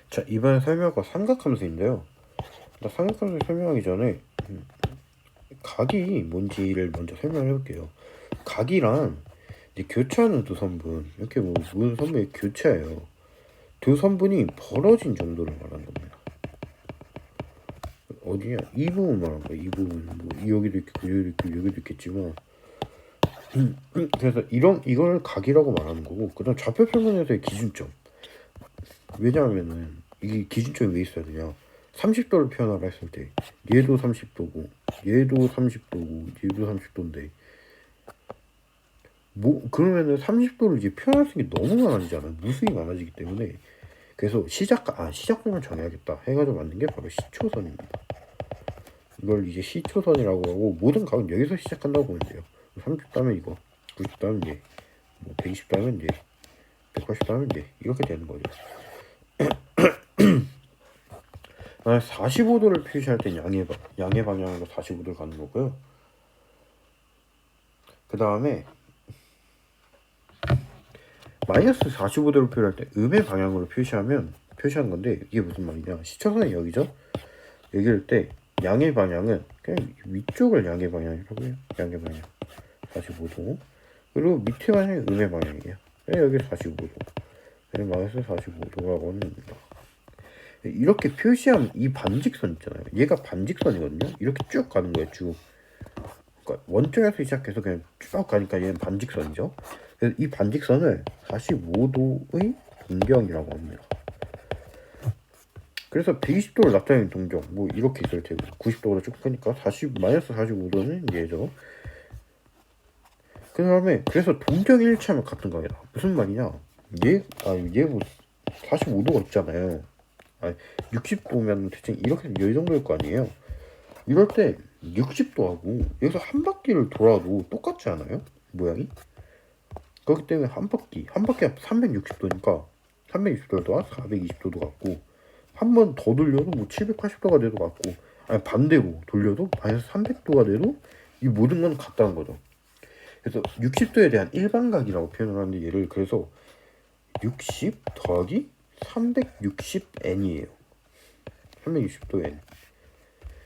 자, 이번에 설명할 거 삼각함수인데요. 삼각함수 설명하기 전에 각이 뭔지를 먼저 설명을 해볼게요. 각이란 이제 교차하는 두 선분, 이렇게 뭐 모든 선분이 교차해요. 두 선분이 벌어진 정도를 말하는 겁니다. 어디냐? 이 부분 말하는 거야. 이 부분 뭐 여기도 있겠고 여기도 있고 여기도 있겠지만 그래서 이걸 각이라고 말하는 거고, 그다음 좌표 평면에서의 기준점. 왜냐하면은 이게 기준점이 왜 있어야 되냐? 30도를 표현하라 했을 때 얘도 30도고 얘도 30도고 얘도 30도인데 뭐 그러면은 30도를 이제 표현할 수 있는 게 너무 많아지잖아. 무수히 많아지기 때문에. 그래서 시작점을 정해야겠다 해가지고 만든 게 바로 시초선입니다. 이걸 이제 시초선이라고 하고, 모든 각은 여기서 시작한다고 보면 돼요. 30도면 이거, 90도면 얘, 뭐 120도면 얘, 180도면 얘, 이렇게 되는 거죠. 45도를 표시할 땐 양의 방향으로 45도를 가는 거고요. 그 다음에 마이너스 45도를 표시할 때 음의 방향으로 표시하는 건데, 이게 무슨 말이냐? 시초선이 여기죠? 여기일 때 양의 방향은 그냥 위쪽을 양의 방향이라고 해요. 양의 방향 45도. 그리고 밑에 방향이 음의 방향이에요. 여기 45도. 마이너스 45도라고 합니다. 이렇게 표시하면 이 반직선 있잖아요. 얘가 반직선이거든요. 이렇게 쭉 가는 거예요. 쭉. 그러니까 원점에서 시작해서 그냥 쭉 가니까 얘는 반직선이죠. 그래서 이 반직선을 45도의 동경이라고 합니다. 그래서 120도를 나타내는 동경, 뭐 이렇게 있을 테고, 90도로 쭉 펴니까 마이너스 45도는 얘죠. 그 다음에 그래서 동경 일치하면 같은 각이다. 무슨 말이냐? 얘 뭐 45도가 있잖아요. 60도면 대충 이렇게 이 정도일 거 아니에요. 이럴 때 60도하고 여기서 한 바퀴를 돌아도 똑같지 않아요? 모양이? 그렇기 때문에 한 바퀴가 360도니까 360도도 420도도 같고, 한 번 더 돌려도 뭐 780도가 돼도 같고, 아니 반대로 돌려도 마이너스 300도가 돼도 이 모든 건 같다는 거죠. 그래서 60도에 대한 일반각이라고 표현을 하는데, 얘를 그래서 60 더하기 360n이에요. 360도 n.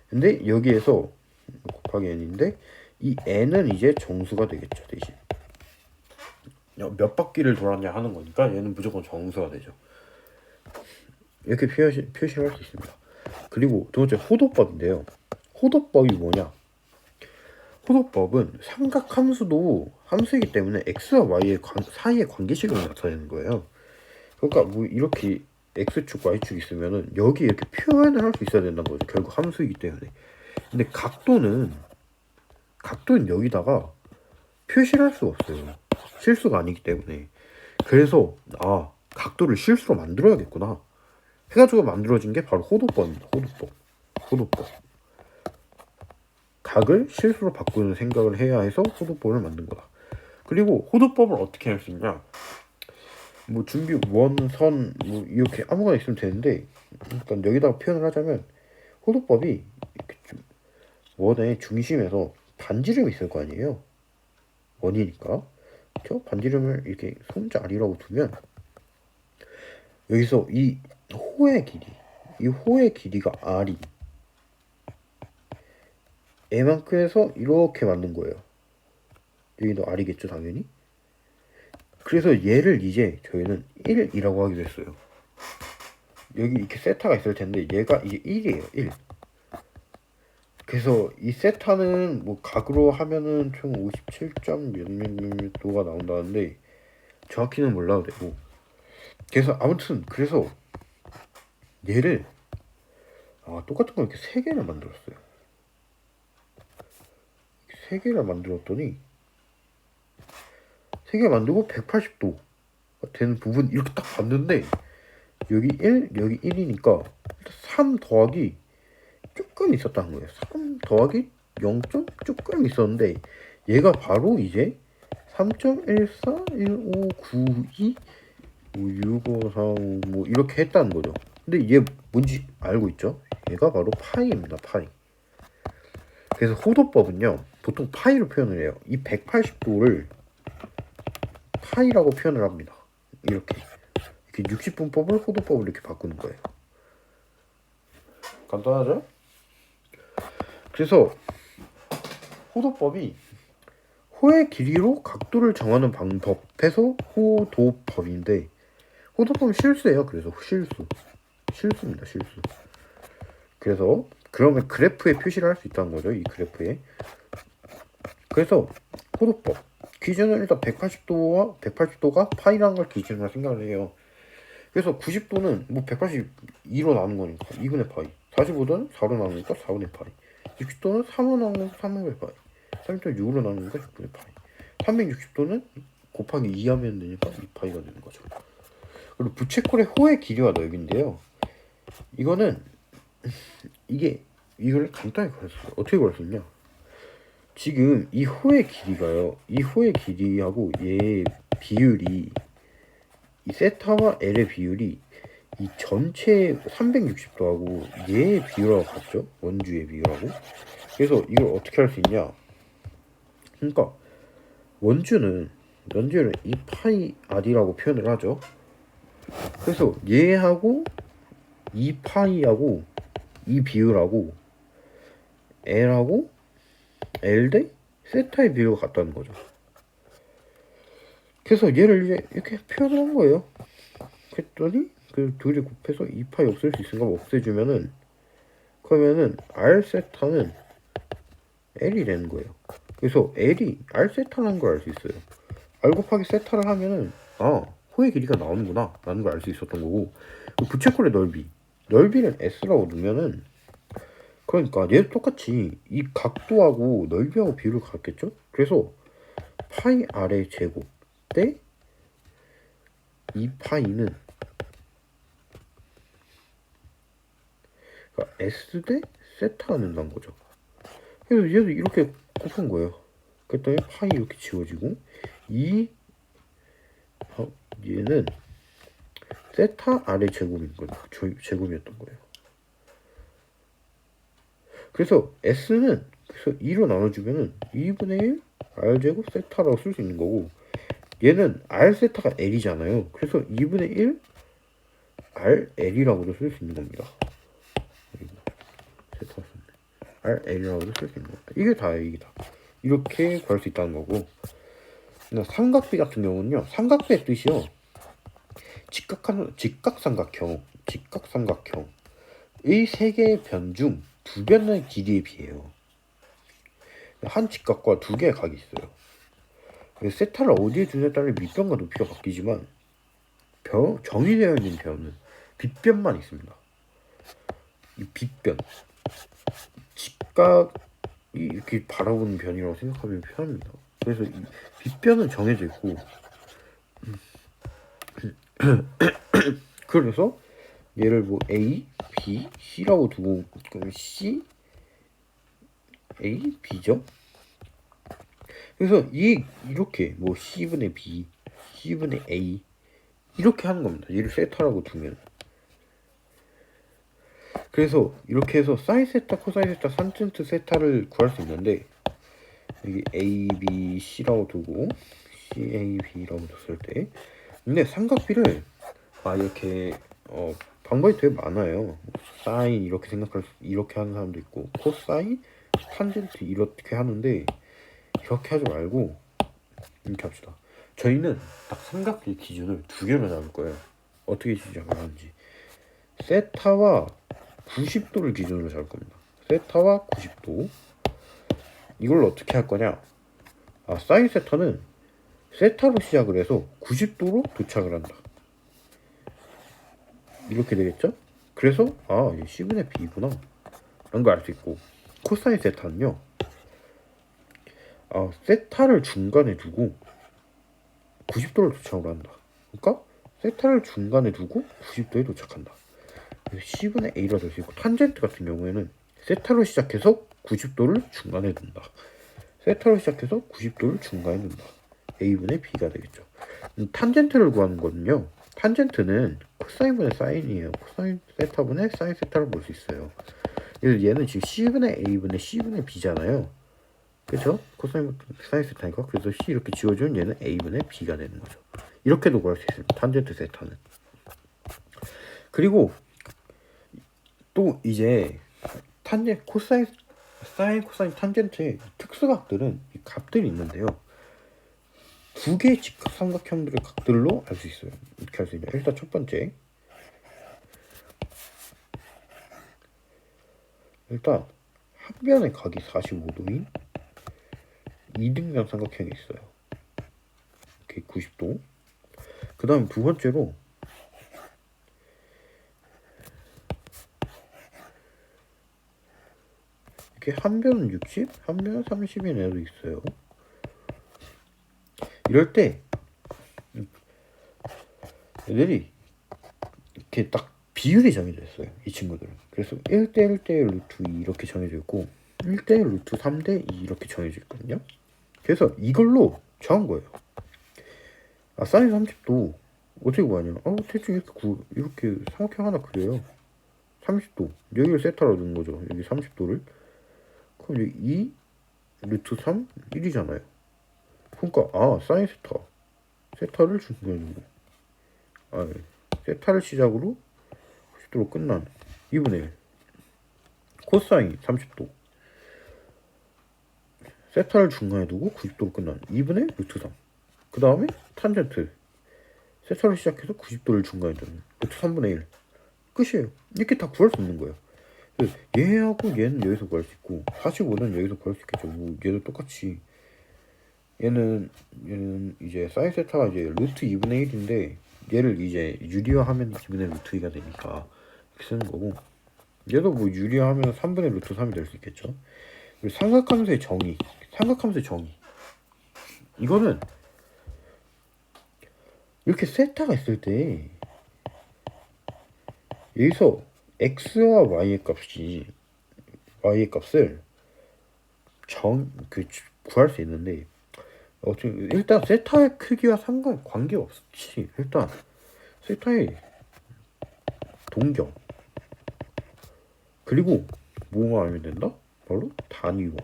근데 여기에서 곱하기 n인데, 이 n은 이제 정수가 되겠죠, 대신. 몇 바퀴를 돌았냐 하는 거니까 얘는 무조건 정수가 되죠. 이렇게 표시를 할 수 있습니다. 그리고 두 번째 호도법인데요. 호도법이 뭐냐? 호도법은 삼각함수도 함수이기 때문에 x와 y의 사이의 관계식을 나타내는 거예요. 그러니까 뭐 이렇게 x축 y축 있으면은 여기 이렇게 표현을 할 수 있어야 된다는 거죠. 결국 함수이기 때문에. 근데 각도는 여기다가 표시를 할 수가 없어요. 실수가 아니기 때문에. 그래서 각도를 실수로 만들어야겠구나 해가지고 만들어진 게 바로 호도법입니다. 호도법. 각을 실수로 바꾸는 생각을 해야 해서 호도법을 만든 거다. 그리고 호도법을 어떻게 할 수 있냐? 뭐 준비 원선 뭐 이렇게 아무거나 있으면 되는데, 일단 여기다가 표현을 하자면 호도법이 이렇게 좀 원의 중심에서 반지름이 있을 거 아니에요. 원이니까. 그렇죠? 반지름을 이렇게 손자리라고 두면 여기서 이 호의 길이가 r이 A만큼 해서 이렇게 만든 거예요. 여기도 R이겠죠, 당연히. 그래서 얘를 이제 저희는 1이라고 하기로 했어요. 여기 이렇게 세타가 있을 텐데 얘가 이제 1이에요, 1. 그래서 이 세타는 뭐 각으로 하면은 총 57점 몇 도가 나온다는데 정확히는 몰라도 되고. 그래서 아무튼 그래서 얘를 똑같은 거 이렇게 3개를 만들었어요. 3개를 만들었더니 3개 만들고 180도 되는 부분 이렇게 딱 봤는데, 여기 1, 여기 1이니까 3 더하기 조금 있었다는 거예요. 3 더하기 0. 조금 있었는데 얘가 바로 이제 3.141592 6545 뭐 이렇게 했다는 거죠. 근데 얘 뭔지 알고 있죠? 얘가 바로 파이입니다. 파이. 그래서 호도법은요, 보통 파이로 표현을 해요. 이 180도를 파이라고 표현을 합니다. 이렇게 60분법을 호도법을 이렇게 바꾸는 거예요. 간단하죠? 그래서 호도법이 호의 길이로 각도를 정하는 방법에서 호도법인데, 호도법은 실수예요. 그래서 실수입니다. 실수. 그래서 그러면 그래프에 표시를 할 수 있다는 거죠. 이 그래프에. 그래서 호도법 기준은 일단 180도가 파이라는 걸 기준으로 생각을 해요. 그래서 90도는 뭐 182로 나눈 거니까 2분의 파이, 45도는 4로 나누니까 4분의 파이, 60도는 3로 나누니까 3분의 파이, 3.6으로 나누니까 6분의 파이, 360도는 곱하기 2 하면 되니까 2파이가 되는 거죠. 그리고 부채꼴의 호의 길이와 넓이인데요. 이거는 이걸 간단히 구했어요. 어떻게 구할 수 있냐? 지금 이 호의 길이가요. 이 호의 길이하고 얘의 비율이, 이 세타와 L의 비율이 이 전체 360도하고 얘의 비율하고 같죠? 원주의 비율하고. 그래서 이걸 어떻게 할 수 있냐? 그러니까 원주는 2파이 R이라고 표현을 하죠. 그래서 얘하고 2파이하고 이 비율하고 L하고 L 대 세타의 비율가 같다는 거죠. 그래서 얘를 이제 이렇게 표현을 한 거예요. 그랬더니 그 둘이 곱해서 2파이 없앨 수 있으니까 없애주면은, 그러면은 R 세타는 L이 되는 거예요. 그래서 L이 R 세타라는 걸 알 수 있어요. R 곱하기 세타를 하면은 호의 길이가 나오는구나 라는 걸 알 수 있었던 거고, 부채꼴의 넓이는 S라고 두면은, 그러니까 얘도 똑같이 이 각도하고 넓이하고 비율을 같겠죠? 그래서 파이 R의 제곱 대 2파이는 그러니까 S 대 세타가 된다는 거죠. 그래서 얘도 이렇게 곱한 거예요. 그랬더니 파이 이렇게 지워지고, 얘는 세타 R의 제곱인 거예요. 제곱이었던 거예요. 그래서 S는 그래서 2로 나눠주면은 2분의 1 R제곱 세타라고 쓸 수 있는 거고, 얘는 R 세타가 L이잖아요. 그래서 2분의 1 RL이라고도 쓸 수 있는 겁니다. RL이라고도 쓸 수 있는 겁니다. 이게 다 이렇게 구할 수 있다는 거고, 삼각비 같은 경우는요, 삼각비의 뜻이요, 직각삼각형의 세 개의 변 중 두 변의 길이에 비해요. 한 직각과 두 개의 각이 있어요. 세타를 어디에 두냐에 따라 밑변과 높이가 바뀌지만 정의되어 있는 변은 빗변만 있습니다. 이 빗변, 직각이 이렇게 바라보는 변이라고 생각하면 편합니다. 그래서 이 빗변은 정해져 있고, 그래서 얘를 뭐 A, B, C라고 두고, 그럼 C, A, B죠. 그래서 이렇게 뭐 C분의 B, C분의 A 이렇게 하는 겁니다. 얘를 세타라고 두면. 그래서 이렇게 해서 사인 세타, 코사인 세타, 탄젠트 세타를 구할 수 있는데, 여기 A, B, C라고 두고 C, A, B라고 뒀을 때, 근데 삼각비를 이렇게 방법이 되게 많아요. 사인 이렇게 이렇게 하는 사람도 있고, 코사인, 탄젠트 이렇게 하는데, 이렇게 하지 말고 이렇게 합시다. 저희는 딱 삼각비 기준을 두 개로 잡을 거예요. 어떻게 시작을 하는지. 세타와 90도를 기준으로 잡을 겁니다. 세타와 90도. 이걸 어떻게 할 거냐? 사인 세타는 세타로 시작을 해서 90도로 도착을 한다. 이렇게 되겠죠? 그래서 이게 C분의 B구나 라는 걸 알 수 있고, 코사인 세타는요, 세타를 중간에 두고 90도를 도착을 한다. 그러니까 세타를 중간에 두고 90도에 도착한다. 그래서 C분의 A라 될 수 있고, 탄젠트 같은 경우에는 세타로 시작해서 90도를 중간에 둔다. 세타로 시작해서 90도를 중간에 둔다. A분의 B가 되겠죠. 탄젠트를 구하는 거는요, 탄젠트는 코사인분의 사인이에요. 코사인 세타분의 사인 세타를 볼 수 있어요. 그래서 얘는 지금 C분의 A분의 C분의 B잖아요. 그렇죠? 코사인 사인 세타니까. 그래서 C 이렇게 지워주면 얘는 A분의 B가 되는 거죠. 이렇게도 구할 수 있습니다. 탄젠트 세타는. 그리고 또 이제 코사인, 사인, 코사인, 탄젠트의 특수각들은 이 값들이 있는데요. 두 개의 직삼각형들의 각들로 알 수 있어요. 이렇게 할 수 있냐. 일단 첫 번째, 일단 한 변의 각이 45도인 이등변 삼각형이 있어요. 이렇게 90도. 그 다음 두 번째로 이렇게 한 변은 60, 한 변은 30인 애도 있어요. 이럴 때 애들이 이렇게 딱 비율이 정해져 있어요. 이 친구들은. 그래서 1대 1대 루트 2 이렇게 정해져 있고 1대 루트 3대 2 이렇게 정해져 있거든요. 그래서 이걸로 정한 거예요. 아, 사인 30도 어떻게 구하냐? 대충 이렇게 삼각형 하나 그려요. 30도 여기를 세타로 두는 거죠. 여기 30도를. 그럼 여기 2 루트 3 1이잖아요. 그러니까 사인 세타를 중간으로 세타를 시작으로 90도로 끝난 2분의 1 코사인 30도 세타를 중간에 두고 90도로 끝난 2분의 루트 3. 그 다음에 탄젠트 세타를 시작해서 90도를 중간에 두는 루트 3분의 1. 끝이에요. 이렇게 다 구할 수 있는 거예요. 얘하고 얘는 여기서 구할 수 있고 45는 여기서 구할 수 있겠죠. 뭐 얘도 똑같이 얘는 이제 사인 세타가 이제 루트 2분의 1인데 얘를 이제 유리화하면 2분의 루트 2가 되니까 이렇게 쓰는 거고, 얘도 뭐 유리화하면 3분의 루트 3이 될 수 있겠죠. 그리고 삼각함수의 정의 이거는 이렇게 세타가 있을 때 여기서 x와 y의 값을 구할 수 있는데 일단 세타의 크기와 관계없이 일단 세타의 동경 그리고 뭐만 알면 된다? 바로 단위원.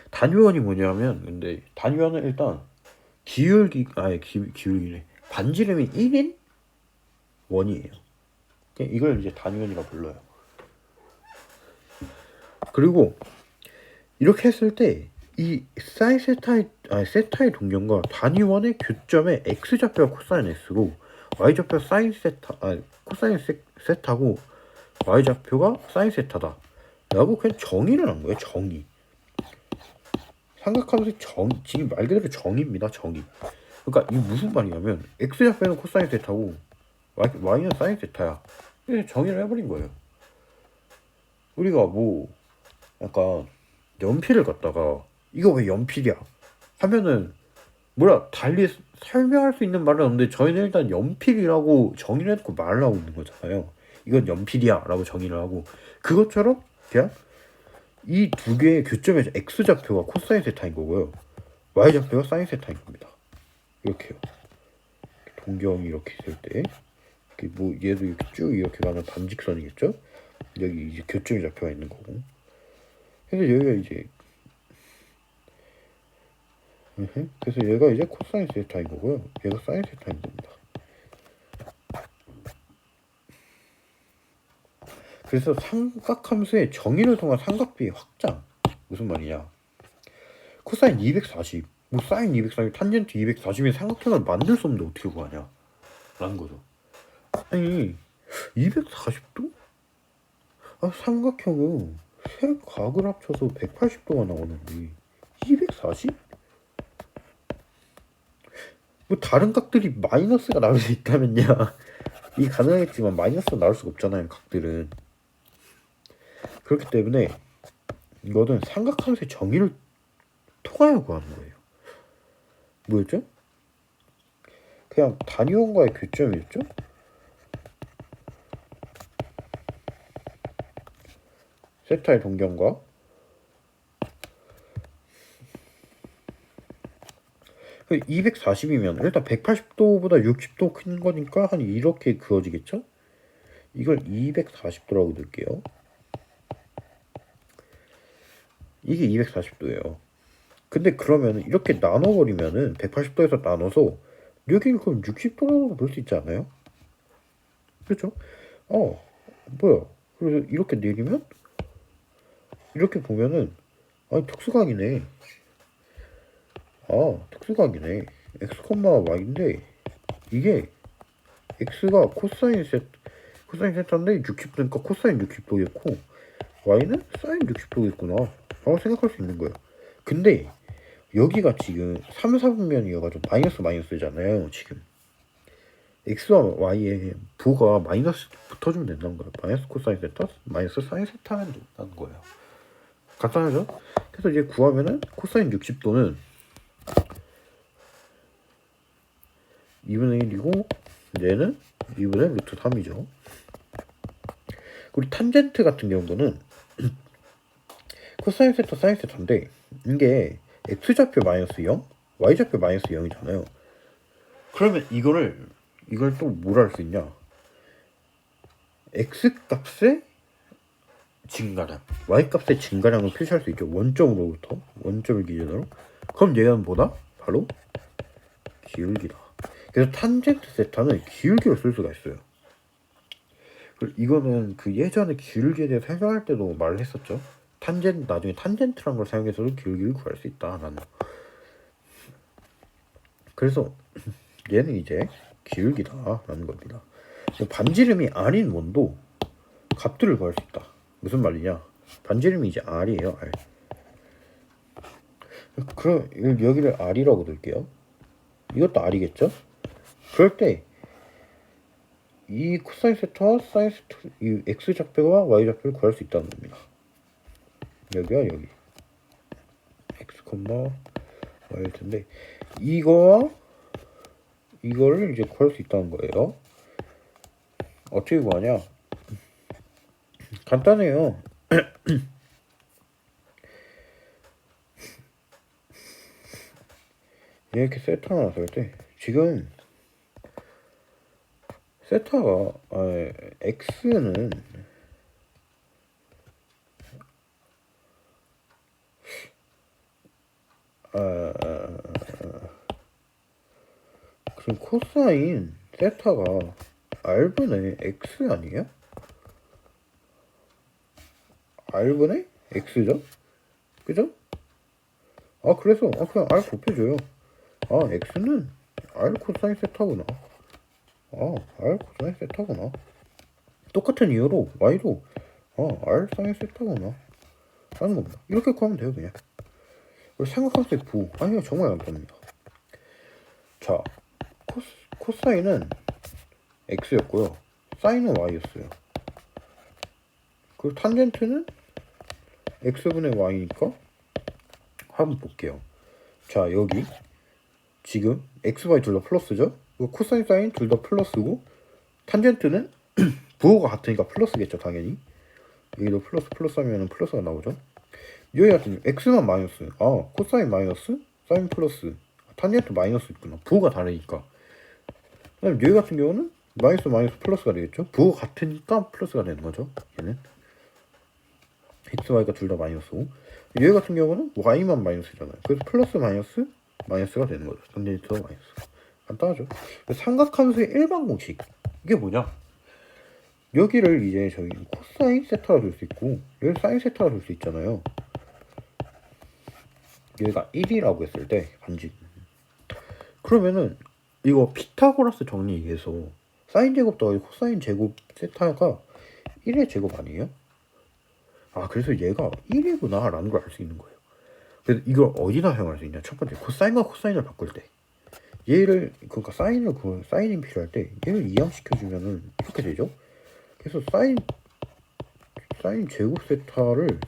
단위원이 뭐냐면 근데 단위원은 일단 기울기네 반지름이 1인 원이에요. 이걸 이제 단위원이라 불러요. 그리고 이렇게 했을 때 이 사인 세타의 동경과 단위원의 교점의 x좌표가 코사인 s로 y좌표 사인 코사인 세타고 y좌표가 사인 세타다 라고 그냥 정의를 한 거예요. 정의. 삼각함수의 지금 말 그대로 정의입니다. 정의. 그러니까 이게 무슨 말이냐면 x좌표는 코사인 세타고 y는 사인 세타야. 그래서 정의를 해버린 거예요. 우리가 뭐 약간 연필을 갖다가 이거 왜 연필이야 하면은 달리 설명할 수 있는 말은 없는데 저희는 일단 연필이라고 정의를 해놓고 말을 하고 있는 거잖아요. 이건 연필이야 라고 정의를 하고, 그것처럼 그냥 이 두 개의 교점에서 x좌표가 코사인 세타인 거고요, y좌표가 사인 세타인 겁니다. 이렇게요. 동경이 이렇게 있을 때 뭐 얘도 이렇게 쭉 이렇게 가면 반직선이겠죠. 여기 이제 교점이 좌표가 있는 거고, 그래서 여기가 이제 그래서 얘가 이제 코사인 세타인 거고요, 얘가 사인 세타인 겁니다. 그래서 삼각함수의 정의를 통한 삼각비의 확장. 무슨 말이냐? 코사인 240, 뭐 사인 240, 탄젠트 240의 삼각형을 만들 수 없는데 어떻게 구하냐? 라는 거죠. 아니 240도? 삼각형은 세 각을 합쳐서 180도가 나오는데 240? 뭐 다른 각들이 마이너스가 나올 수 있다면야 이게 가능하겠지만 마이너스가 나올 수가 없잖아요. 각들은. 그렇기 때문에 이거는 삼각함수의 정의를 통하여 구하는 거예요. 뭐였죠? 그냥 단위원과의 교점이었죠? 세타의 동경과 그 240이면 일단 180도보다 60도 큰 거니까 한 이렇게 그어지겠죠? 이걸 240도라고 넣을게요. 이게 240도예요. 근데 그러면 이렇게 나눠버리면은 180도에서 나눠서 여기를 그럼 60도라고 볼 수 있지 않아요? 그렇죠? 뭐야? 그래서 이렇게 내리면 이렇게 보면은 특수각이네. 특수각이네. x, y인데 이게 x가 코사인 세타인데 60도니까 코사인 60도겠고 y는 사인 60도겠구나 라고 생각할 수 있는 거예요. 근데 여기가 지금 3, 4분면이어가지고 마이너스잖아요. 지금 x와 y에 부호가 마이너스 붙어주면 된다는 거예요. 마이너스 코사인 세타, 마이너스 사인 세타 하면 된다는 거예요. 간단하죠? 그래서 이제 구하면은 코사인 60도는 2분의 1이고 얘는 2분의 루트 3이죠. 그리고 탄젠트 같은 경우는 코사인 세타, 사인 세타인데 이게 x좌표 마이너스 0, y좌표 마이너스 0이잖아요. 그러면 이걸 또 뭐라 할 수 있냐? x값의 증가량, y값의 증가량을 표시할 수 있죠. 원점을 기준으로. 그럼 얘는 뭐다? 바로 기울기다. 그래서 탄젠트 세타는 기울기로 쓸 수가 있어요. 이거는 그 예전에 기울기에 대해 설명할 때도 말을 했었죠. 나중에 탄젠트란 걸 사용해서도 기울기를 구할 수 있다라는. 그래서 얘는 이제 기울기다라는 겁니다. 반지름이 r인 원도 값들을 구할 수 있다. 무슨 말이냐? 반지름이 이제 r이에요. r. 그럼 여기를 r이라고 둘게요. 이것도 r이겠죠? 그럴 때 이 코사인 세타와 사인 세타, 이 x 좌표와 y 좌표를 구할 수 있다는 겁니다. 여기와 여기 x, y일 텐데 이거와 이거를 이제 구할 수 있다는 거예요. 어떻게 구하냐? 간단해요. 이렇게 세타가 나왔을 때 지금 세타가 x는 그럼 코사인 세타가 r분의 x 아니에요? r분의 x죠? 그죠? 그래서 그냥 r 곱해줘요. x는 r 코사인 세타구나. r 코사인 세타구나. 똑같은 이유로 y도 r 사인 세타구나 라는 겁니다. 이렇게 구하면 돼요. 그냥 삼각함수의 부호. 아니요, 정말 간단합니다. 자, 코사인은 x였고요, 사인은 y였어요. 그리고 탄젠트는 x분의 y니까 한번 볼게요. 자, 여기 지금 x, y 둘 다 플러스죠? 코사인, 사인 둘 다 플러스고 탄젠트는 부호가 같으니까 플러스겠죠, 당연히. 여기도 플러스 하면 플러스가 나오죠. 여기 같은 경우 x만 마이너스, 코사인 마이너스, 사인 플러스, 탄젠트 마이너스 있구나. 부호가 다르니까. 그다음 여기 같은 경우는 마이너스 플러스가 되겠죠. 부호가 같으니까 플러스가 되는 거죠. 얘는 x, y가 둘 다 마이너스고, 여기 같은 경우는 y만 마이너스잖아요. 그래서 플러스 마이너스가 되는 거죠. 탄젠트와 마이너스. 간단하죠. 삼각함수의 일반 공식, 이게 뭐냐? 여기를 이제 저희 코사인 세타로 줄 수 있고 여기 사인 세타로 줄 수 있잖아요. 여기가 1이라고 했을 때 반지. 그러면은 이거 피타고라스 정리해서 사인 제곱 더하기 코사인 제곱 세타가 1의 제곱 아니에요? 그래서 얘가 1이구나 라는 걸 알 수 있는 거예요. 그래서 이걸 어디다 사용할 수 있냐? 첫 번째, 코사인과 코사인을 바꿀 때 얘를, 그러니까 사인이 필요할 때 얘를 이항시켜주면은 이렇게 되죠. 그래서 사인 제곱 세타를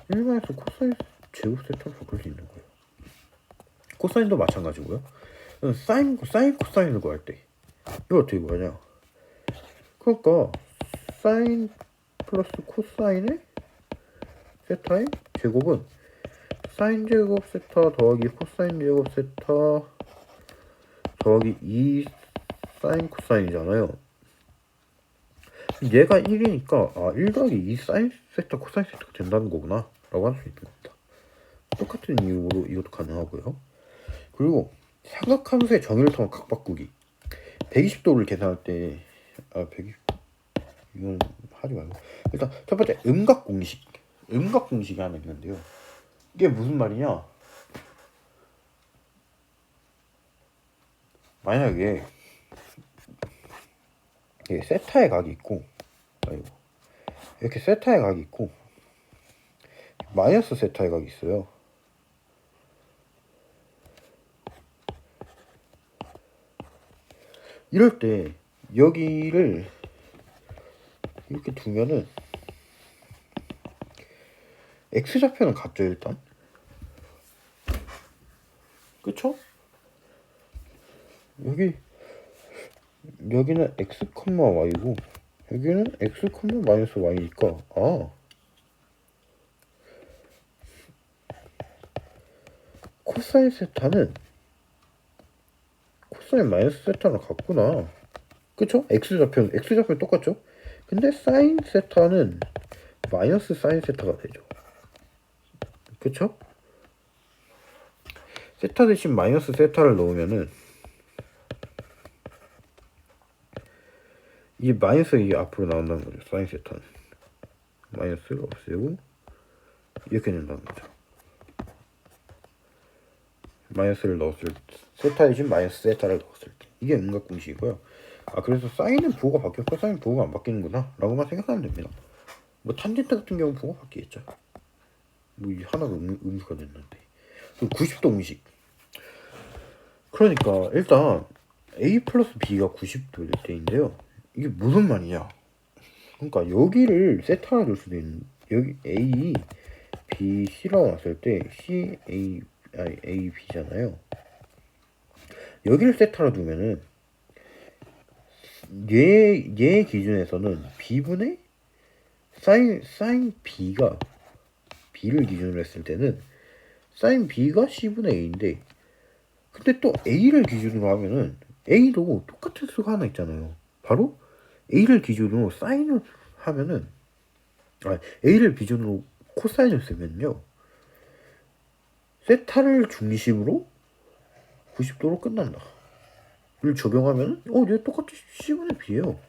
일반에서 코사인 제곱 세타로 바꿀 수 있는 거예요. 코사인도 마찬가지고요. 사인 코사인을 구할 때 이거 어떻게 구하냐? 그러니까 사인 플러스 코사인의 세타의 제곱은 사인 제곱 세타 더하기 코사인 제곱 세타 더하기 2 사인 코사인이잖아요. 얘가 1이니까 1 더하기 2 사인 세타 코사인 세타가 된다는 거구나 라고 할 수 있는 겁니다. 똑같은 이유로 이것도 가능하고요. 그리고 삼각함수의 정의를 통한 각 바꾸기. 120도를 계산할 때 이건 하지 말고 일단 첫 번째 음각 공식이 하나 있는데요. 이게 무슨 말이냐? 만약에 세타의 각이 있고, 아이고, 이렇게 세타의 각이 있고 마이너스 세타의 각이 있어요. 이럴 때 여기를 이렇게 두면은 x좌표는 같죠 일단. 그쵸? 여기는 x, y고 여기는 x, 마이너스 y니까 코사인 세타는 코사인 마이너스 세타랑 같구나. 그쵸? x좌표는 똑같죠? 근데 사인 세타는 마이너스 사인 세타가 되죠. 그쵸? 세타 대신 마이너스 세타를 넣으면은 이 마이너스 이게 앞으로 나온다는 거죠. 사인 세타는 마이너스를 없애고 이렇게 된다는 거죠. 마이너스를 넣었을 때 세타 대신 마이너스 세타를 넣었을 때 이게 음각 공식이고요. 그래서 사인은 부호가 바뀌었고 코사인 부호가 안 바뀌는구나 라고만 생각하면 됩니다. 뭐 탄젠트 같은 경우는 부호가 바뀌겠죠. 뭐 하나가 음수가 됐는데. 90도 공식. 그러니까 일단 a 플러스 b가 90도 될 때인데요. 이게 무슨 말이냐? 그러니까 여기를 세타로 줄 수도 있는, 여기 a, b, c라고 놨을 때 c, a, b잖아요. 여기를 세타로 두면은 얘 기준에서는 b분의 사인 b가 b를 기준으로 했을 때는 사인 b가 c분의 a인데, 근데 또 a를 기준으로 하면은 a도 똑같은 수가 하나 있잖아요. 바로 a를 기준으로 사인을 하면은 a를 기준으로 코사인을 쓰면요, 세타를 중심으로 90도로 끝난다. 를 적용하면은 얘 똑같이 c분의 b예요.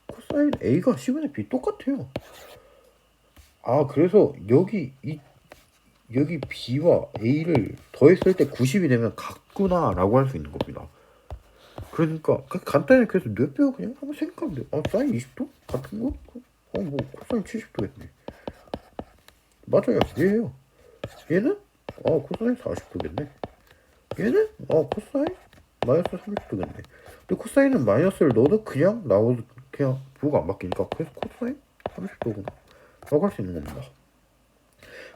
코사인 a가 c분의 b 똑같아요. 그래서 여기 b와 a를 더했을 때 90이 되면 같구나 라고 할 수 있는 겁니다. 그러니까 간단히 그래서 뇌뼈 그냥 한번 생각하면 돼요. 사인 20도? 같은 거? 뭐 코사인 70도겠네. 맞아요. 얘예요. 얘는 코사인 40도겠네. 얘는 코사인 마이너스 30도겠네. 근데 코사인은 마이너스를 넣어도 그냥 나오도 그냥 부호가 안 바뀌니까 그래서 코사인 30도구나 라고 할 수 있는 겁니다.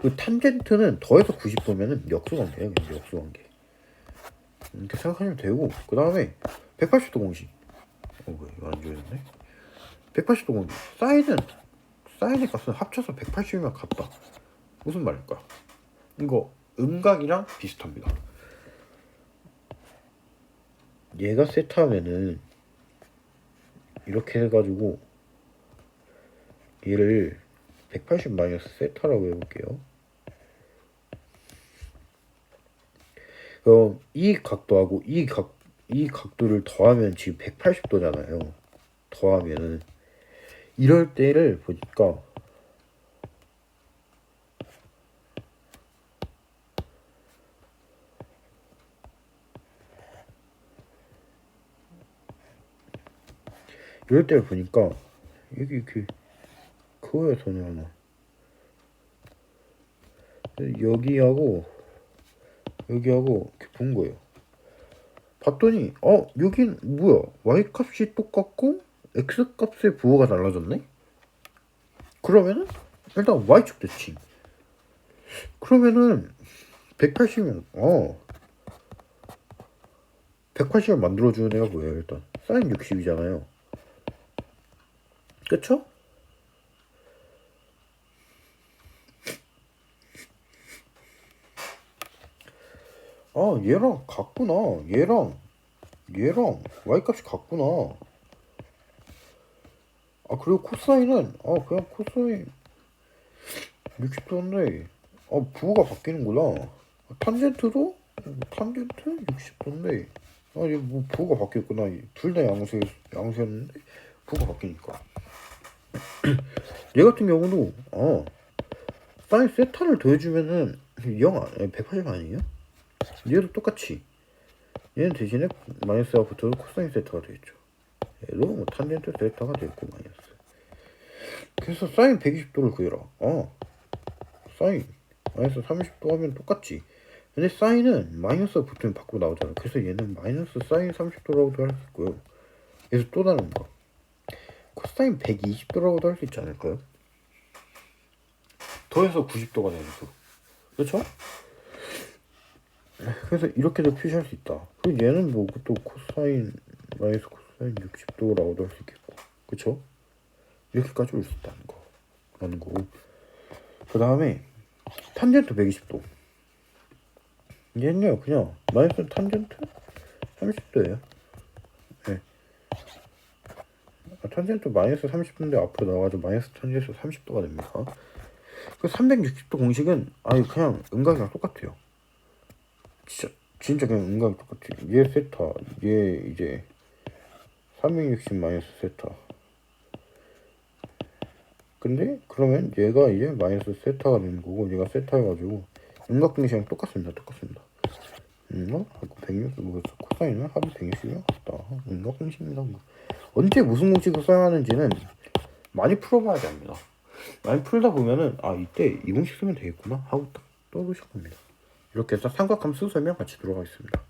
그 탄젠트는 더해서 90도면은 역수관계예요. 역수관계. 이렇게 생각하시면 되고, 그 다음에 180도 공식. 왜 이거 안 좋아졌네? 180도 공식. 사인의 값은 합쳐서 180이면 같다. 무슨 말일까? 이거 음각이랑 비슷합니다. 얘가 세타면은 이렇게 해가지고 얘를 180 마이너스 세타라고 해볼게요. 그럼 이 각도하고 이 각도를 더하면 지금 180도잖아요. 더하면은 이럴 때를 보니까 여기 이렇게 그거에서는 하나 여기하고 이렇게 본 거예요. 봤더니 여긴 뭐야, y값이 똑같고 x값의 부호가 달라졌네? 그러면은 일단 y축 대칭. 그러면은 180이면 180을 만들어주는 애가 뭐예요? 일단 사인 60이잖아요. 그쵸? 얘랑 같구나. 얘랑 y값이 같구나. 그리고 코사인은 그냥 코사인 60도인데 부호가 바뀌는구나. 탄젠트도 탄젠트 60도인데 얘 뭐 부호가 바뀌었구나. 둘 다 양수였는데 부가 바뀌니까. 얘 같은 경우도 사인 세타를 더해주면은 180 아니에요? 얘도 똑같이 얘는 대신에 마이너스가 붙어서 코사인 세타가 되겠죠. 얘도 뭐 탄젠트 세타가 되겠고 마이너스. 그래서 사인 120도를 그려라. 사인 마이너스 30도 하면 똑같지. 근데 사인은 마이너스가 붙으면 밖으로 나오잖아. 그래서 얘는 마이너스 사인 30도라고도 할 수 있고요. 그래서 또 다른 거 코사인 120도라고도 할 수 있지 않을까요? 더해서 90도가 되는 거. 그렇죠? 그래서 이렇게도 표시할 수 있다. 그리고 얘는 뭐 또 코사인 마이너스 코사인 60도라고도 할 수 있겠고, 그렇죠? 이렇게까지 올 수 있다는 거 라는 거고. 그 다음에 탄젠트 120도. 얘는요 그냥 마이너스 탄젠트 30도예요. 네. 탄젠트 마이너스 30도인데 앞으로 나와가지고 마이너스 탄젠트 30도가 됩니다. 그 360도 공식은 그냥 음각이랑 똑같아요. 진짜 그냥 음각이 똑같아요. 얘 세타, 얘 이제 360 마이너스 세타. 근데 그러면 얘가 이제 마이너스 세타가 되는 거고, 얘가 세타여가지고 음각 공식이랑 똑같습니다. 하고 160 뭐였어? 코사인은 합이 160이랑 같다. 음각 공식입니다. 언제 무슨 공식을 써야 하는지는 많이 풀어봐야 됩니다. 많이 풀다 보면은 이때 이 공식 쓰면 되겠구나 하고 딱 떠오르실 겁니다. 이렇게 해서 삼각함수 설명 같이 들어가겠습니다.